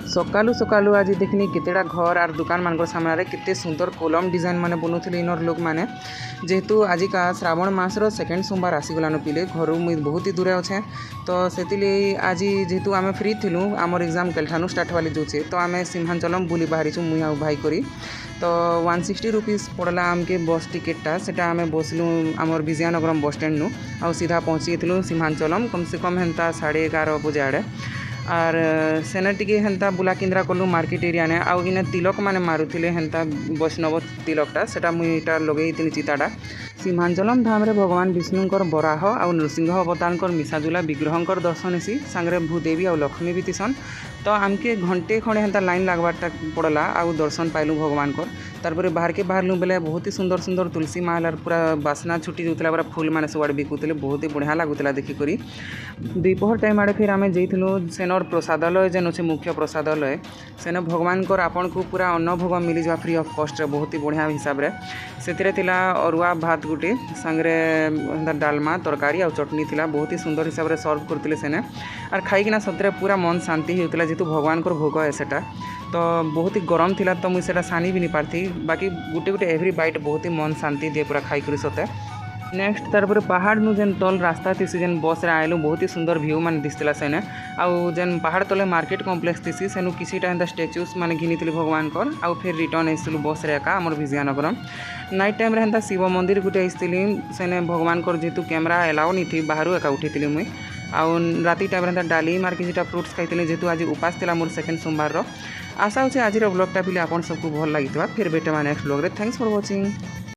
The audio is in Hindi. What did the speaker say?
सकालू सकालू आज देखनी केतेटा घर आर दुकान मान सामने केते सुंदर कोलम डिजाइन माने बनूले इनर लोक मैंने जेहेतु आज का श्रावण मासर सेकेंड सोमवार आसीगलान पिले घर मुई बहुत ही दूरे अच्छे तो से आज जेहेतु आम फ्री थिलु आमर एग्जाम कलठानु स्टार्ट वाली दूचे तो आम सिंहांचलम बुली बाहरी मुई आ भाई करी तो 160 रुपीज पड़ला आमके बस टिकेटा से आम बसलु आमर विजयनगरम बस स्टैंड नु आ सीधा पहुँची सिंहांचलम कम से कम हेन्ता 11:30 बजे आड़े आर सेने टिके हेन्ता बुला केन्द्रा कलु मार्केट एरिया ने आउ इने तिलक माने मारुथिले हेन्ता वैष्णव तिलकटा सेटा मुईटा लगेइथिनि चिताटा सिंहांचलम धाम रे भगवान विष्णुंकर बराह आउ नृसिंह अवतारंकर मिसाजुला विग्रहंकर दर्शन हेसी सांगरे भूदेवी आउ लक्ष्मी भी तिसन तो आमके घंटे खड़े हेन्ता लाइन लागबारटा पड़ला आउ दर्शन पाइलु भगवान कर तारपरे बाहर के बाहरलु बेले बहुत ही सुंदर सुंदर तुलसी मालार पूरा बासना छुटी जाऊला पूरा फूल माने सब आड़े बिकुले बहुत ही बढ़िया लगुला देखिक दुपहर टाइम आड़े फिर आम जाइलु सेनर प्रसादालय जेन अच्छे मुख्य प्रसादालय सेन भगवान कर आपन को पूरा अन्न भोग मिल जा फ्री ऑफ कॉस्ट रे बहुत ही बढ़िया हिसाब रे से थिला अरुआ भात गुटे सांगरे डालमा तरकारी आ चटनी थिला बहुत ही सुंदर हिसाब रे सर्व करथिले सेने आर खाइकिना सतरे पूरा मन शांति होता जेहेतु भगवान कर भोग है सेटा तो बहुत ही गरम थिला तो मुझे सेटा सानी भी नहीं पार्थी बाकी गुटे गुटे एवरी बाइट बहुत ही मन शांति दिए पूरा खाई करी सते नेक्स्ट तारपर पहाड़ नु जेन तल रास्ता थी जेन बस रे आइलु बहुत ही सुंदर व्यू मान दिसला सेने आउ जेन पहाड़ तले मार्केट कॉम्प्लेक्स थी सेनु किसीटा हेन्ता स्टेच्यूज माने घिनी भगवान कर आउ फिर रिटर्न आइलु बस रे एका आमर विजयनगरम नाइट टाइम रे हेन्ता शिव मंदिर गुटे आइसली सेने भगवान कर जेहेतु कैमरा एलाउ नहीं थी बाहर एका उठी मुई आउ राति टाइम रे डाली मार किसीटा फ्रुट्स खाई जेहेतु आज उपास थिला मोर सेकेंड सोमवार आशा होचे आज ब्लॉगटा भी आपन सबको भल लगी फिर बेटे नेक्स्ट ब्लॉग रे थैंक्स फॉर वाचिंग।